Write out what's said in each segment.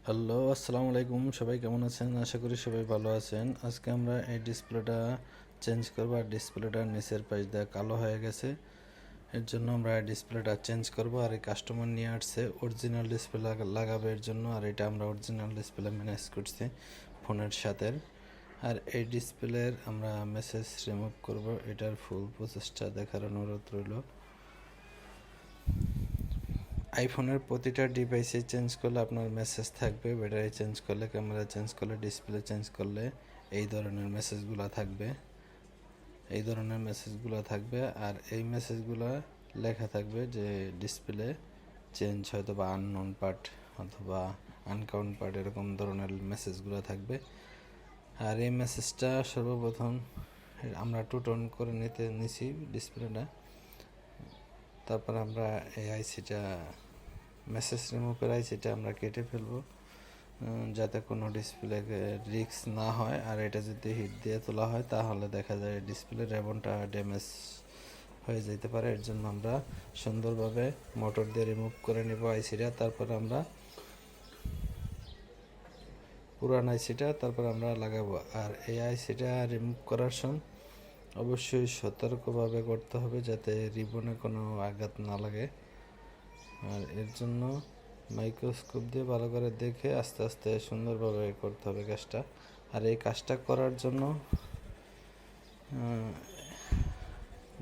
Hello, আসসালামু আলাইকুম। সবাই কেমন আছেন? আশা করি সবাই ভালো আছেন। আজকে আমরা এই ডিসপ্লেটা চেঞ্জ করব। আর ডিসপ্লেটার নিচের পাশ দিয়ে কালো হয়ে গেছে, এর জন্য আমরা ডিসপ্লেটা চেঞ্জ করব। আর এই কাস্টমার নিয়ে আসছে অরিজিনাল ডিসপ্লে লাগাবে এর জন্য। আর এটা আমরা অরিজিনাল ডিসপ্লে ম্যানেজ করছি ফোনের সাথে। আর এই ডিসপ্লের আমরা মেসেজ রিমুভ করব। এটার ফুল প্রসেসটা দেখার অনুরোধ রইল। আইফোনের প্রতিটা ডিভাইসে চেঞ্জ করলে আপনার মেসেজ থাকবে। ব্যাটারি চেঞ্জ করলে, ক্যামেরা চেঞ্জ করলে, ডিসপ্লে চেঞ্জ করলে এই ধরনের মেসেজগুলো থাকবে। আর এই মেসেজগুলো লেখা থাকবে যে ডিসপ্লে চেঞ্জ, হয়তো বা আননোন পার্ট অথবা আনকাউন্ট পার্ট, এরকম ধরনের মেসেজগুলো থাকবে। আর এই মেসেজটা সর্বপ্রথম আমরা টু টোন করে নিছি ডিসপ্লেটা। তারপর আমরা এই আইসিটা মেসেজ রিমুভের আইসিটা আমরা কেটে ফেলবো, যাতে কোনো ডিসপ্লে রিস্ক না হয়। আর এটা যদি হিট দিয়ে তোলা হয় তাহলে দেখা যায় ডিসপ্লে রেবনটা ড্যামেজ হয়ে যেতে পারে। এর জন্য আমরা সুন্দরভাবে মোটর দিয়ে রিমুভ করে নেব আইসিটা। তারপর আমরা পুরান আইসিটা আমরা লাগাবো। আর এই আইসিটা রিমুভ করার সময় অবশ্যই সতর্কভাবে করতে হবে, যাতে রিবনে কোনো আঘাত না লাগে। আর এর জন্য মাইক্রোস্কোপ দিয়ে ভালো করে দেখে আস্তে আস্তে সুন্দরভাবে করতে হবে কাজটা। আর এই কাজটা করার জন্য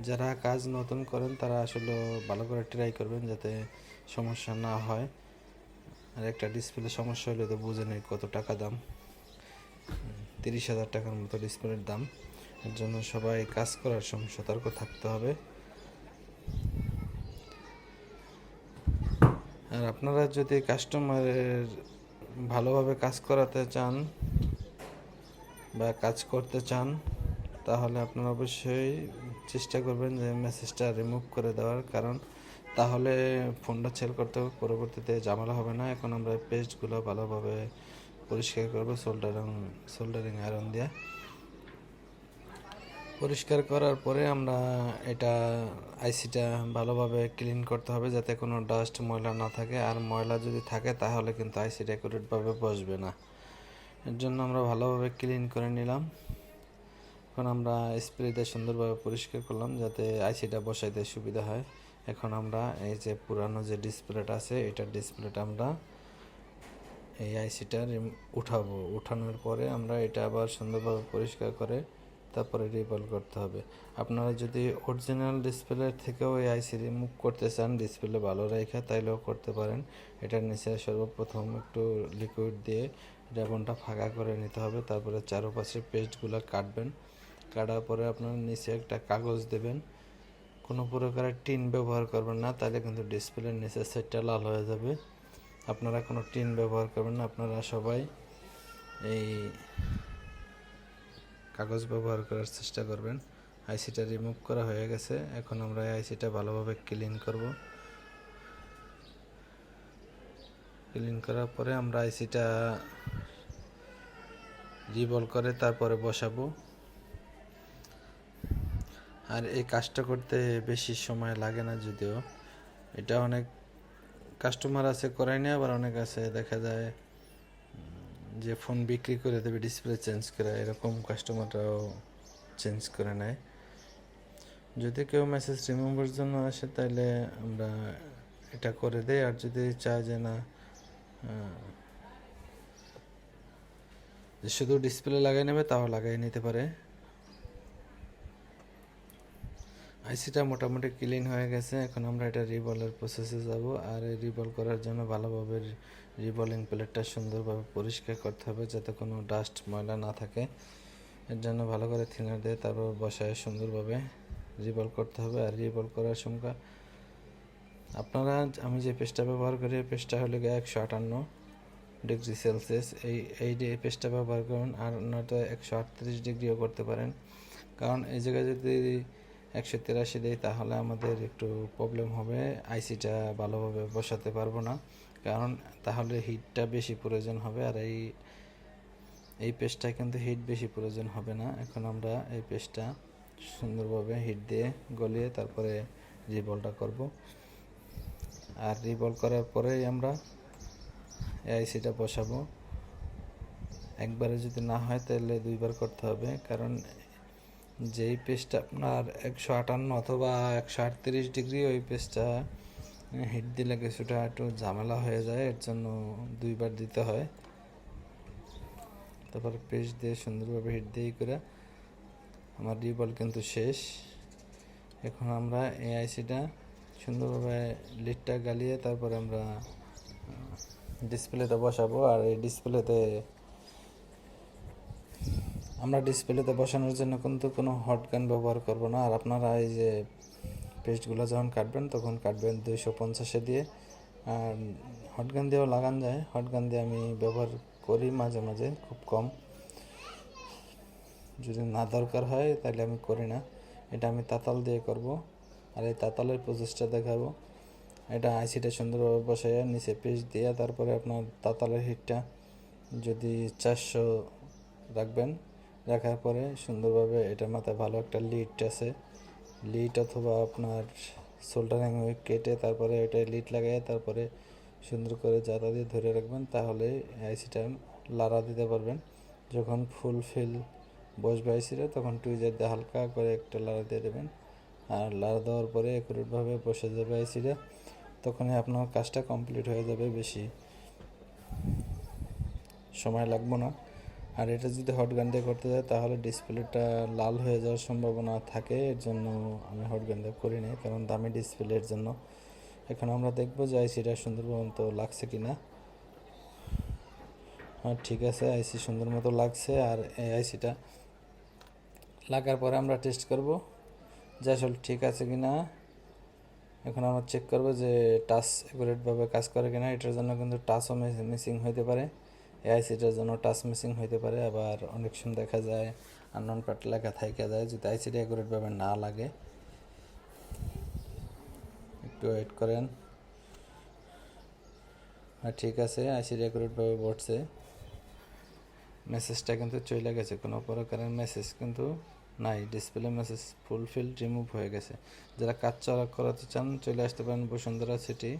যারা কাজ নতুন করেন তারা আসলে ভালো করে ট্রাই করবেন, যাতে সমস্যা না হয়। আর একটা ডিসপ্লে সমস্যা হলে তো বুঝে নেই কত টাকা দাম, 30,000 টাকার মতো ডিসপ্লের দাম। এর জন্য সবাই কাজ করার সময় সতর্ক থাকতে হবে। আর আপনারা যদি কাস্টমারের ভালোভাবে কাজ করাতে চান বা কাজ করতে চান, তাহলে আপনারা অবশ্যই চেষ্টা করবেন যে মেসেজটা রিমুভ করে দেওয়ার, কারণ তাহলে ফোনটা সেল করতে পরবর্তীতে ঝামেলা হবে না। এখন আমরা পেস্টগুলো ভালোভাবে পরিষ্কার করবো সোল্ডারিং আয়রন দিয়ে। পরিষ্কার করার পরে আমরা এটা আইসিটা ভালোভাবে ক্লিন করতে হবে, যাতে কোনো ডাস্ট ময়লা না থাকে। আর ময়লা যদি থাকে তাহলে কিন্তু আইসিটা অ্যাকুরেটভাবে বসবে না। এর জন্য আমরা ভালোভাবে ক্লিন করে নিলাম। এখন আমরা স্প্রে দিয়ে সুন্দরভাবে পরিষ্কার করলাম, যাতে আইসিটা বসাইতে সুবিধা হয়। এখন আমরা এই যে পুরানো যে ডিসপ্লেটা আছে, এটার ডিসপ্লেটা আমরা এই আইসিটা উঠাবো। উঠানোর পরে আমরা এটা আবার সুন্দরভাবে পরিষ্কার করে তারপরে রিবল করতে হবে। আপনারা যদি অরিজিনাল ডিসপ্লের থেকেও এই আইসি রিমুভ করতে চান ডিসপ্লে ভালো রেখে, তাইলেও করতে পারেন। এটার নিচে সর্বপ্রথম একটু লিকুইড দিয়ে রেবনটা ফাঁকা করে নিতে হবে। তারপরে চারপাশে পেস্টগুলো কাটবেন। কাটার পরে আপনার নিচে একটা কাগজ দেবেন। কোনো প্রকারের টিন ব্যবহার করবেন না, তাহলে কিন্তু ডিসপ্লের নিচের সাইডটা লাল হয়ে যাবে। আপনারা কোনো টিন ব্যবহার করবেন না, আপনারা সবাই এই কাগজ ব্যবহার করার চেষ্টা করবেন। আইসিটা রিমুভ করা হয়ে গেছে। এখন আমরা এই আইসিটা ভালোভাবে ক্লিন করব। ক্লিন করার পরে আমরা আইসিটা রিবল করে তারপরে বসাবো। আর এই কাজটা করতে বেশি সময় লাগে না, যদিও এটা অনেক কাস্টমার আছে করাই না, আবার অনেক আছে দেখা যায় যে ফোন বিক্রি করে দেবে ডিসপ্লে চেঞ্জ করে, এরকম কাস্টমাররাও চেঞ্জ করে নেয়। যদি কেউ মেসেজ রিমুভের জন্য আসে তাহলে আমরা এটা করে দেই। আর যদি চায় যে না, যে শুধু ডিসপ্লে লাগাই নেবে, তাও লাগাই নিতে পারে। আইসিটা মোটামুটি ক্লিন হয়ে গেছে। এখন আমরা এটা রিবলের প্রসেসে যাব। আর এই রিবল করার জন্য ভালোভাবে রিবলিং প্লেটটা সুন্দরভাবে পরিষ্কার করতে হবে, যাতে কোনো ডাস্ট ময়লা না থাকে। এর জন্য ভালো করে থিনার দিয়ে তারপর বসায় সুন্দরভাবে রিবল করতে হবে। আর রিবল করার সময় আপনারা, আমি যে পেস্টটা ব্যবহার করি এই পেস্টটা হলো 158 ডিগ্রি সেলসিয়াস। এই পেস্টটা ব্যবহার করুন। আর নয়তো 138 ডিগ্রিও করতে পারেন, কারণ এই জায়গায় যদি 183 দেয় তাহলে আমাদের একটু প্রবলেম হবে, আইসিটা ভালোভাবে বসাতে পারবো না, কারণ তাহলে হিটটা বেশি প্রয়োজন হবে। আর এই পেস্টটা কিন্তু হিট বেশি প্রয়োজন হবে না। এখন আমরা এই পেস্টটা সুন্দরভাবে হিট দিয়ে গলিয়ে তারপরে রিবলটা করব। আর রিবল করার পরেই আমরা এই আইসিটা বসাবো। একবারে যদি না হয় তাহলে দুইবার করতে হবে, কারণ যেই পেজটা আপনার 158 অথবা 138 ডিগ্রি, ওই পেজটা হিট দিলে কিছুটা একটু ঝামেলা হয়ে যায়, এর জন্য দুইবার দিতে হয়। তারপর পেজ দিয়ে সুন্দরভাবে হিট দিয়ে করে আমার রিবল কিন্তু শেষ। এখন আমরা এই আইসিটা সুন্দরভাবে লিডটা গালিয়ে তারপরে আমরা ডিসপ্লেতে বসাবো। আর এই ডিসপ্লেতে বসানোর জন্য কিন্তু কোনো হট গান ব্যবহার করব না। আর আপনারা এই যে পেস্টগুলো যখন কাটবেন তখন কাটবেন 250-এ দিয়ে। আর হট গান দিয়েও লাগান যায়, হট গান দিয়ে আমি ব্যবহার করি মাঝে মাঝে, খুব কম। যদি না দরকার হয় তাহলে আমি করি না। এটা আমি তাতাল দিয়ে করব। আর এই তাতালের প্রসেসটা দেখাবো। এটা আইসিটা সুন্দরভাবে বসাইয়া নিচে পেস্ট দিয়ে তারপরে আপনার তাতালের হিটটা যদি 400 রাখবেন। রাখার পরে সুন্দরভাবে এটার মাথায় ভালো একটা লিড আছে, লিড অথবা আপনার সোল্ডারিং হুইক কেটে তারপরে এটা লিড লাগাইয়ে তারপরে সুন্দর করে জাতা দিয়ে ধরে রাখবেন। তাহলে আইসিটা লাড়া দিতে পারবেন। যখন ফুলফিল বসবে আইসিটা তখন টুইজার দিয়ে হালকা করে একটা লাড়া দিয়ে দেবেন। আর লাড়া দেওয়ার পরে একুরেটভাবে বসে যাবে আইসিটা, তখনই আপনার কাজটা কমপ্লিট হয়ে যাবে, বেশি সময় লাগবে না। আর এটা যদি হট গান দিয়ে করতে যায় তাহলে ডিসপ্লেটা লাল হয়ে যাওয়ার সম্ভাবনা থাকে, এর জন্য আমি হট গান দিয়ে করি না, কারণ দামি ডিসপ্লের জন্য। এখন আমরা দেখবো যে আইসিটা সুন্দর মতো লাগছে কিনা। হ্যাঁ, ঠিক আছে, আইসি সুন্দর মতো লাগছে। আর এই আইসিটা লাগার পরে আমরা টেস্ট করব যে আসলে ঠিক আছে কিনা। এখন আমরা চেক করব যে টাচ অ্যাকুরেটভাবে কাজ করে কিনা। এটার জন্য কিন্তু টাচও মিসিং হইতে পারে, এই আইসিটার জন্য টাচ মিসিং হইতে পারে। আবার অনেক সময় দেখা যায় আননোন পার্ট লেখা থাইকা যায় যদি আইসিটা অ্যাকুরেটভাবে না লাগে। একটু ওয়েট করেন। আর ঠিক আছে, আইসিটা অ্যাকুরেটভাবে বসছে। মেসেজটা কিন্তু চলে গেছে, কোনো প্রকারের মেসেজ কিন্তু নাই, ডিসপ্লে মেসেজ ফুলফিল রিমুভ হয়ে গেছে। যারা কাজ করাতে চান চলে আসতে পারেন বসুন্ধরা সিটি।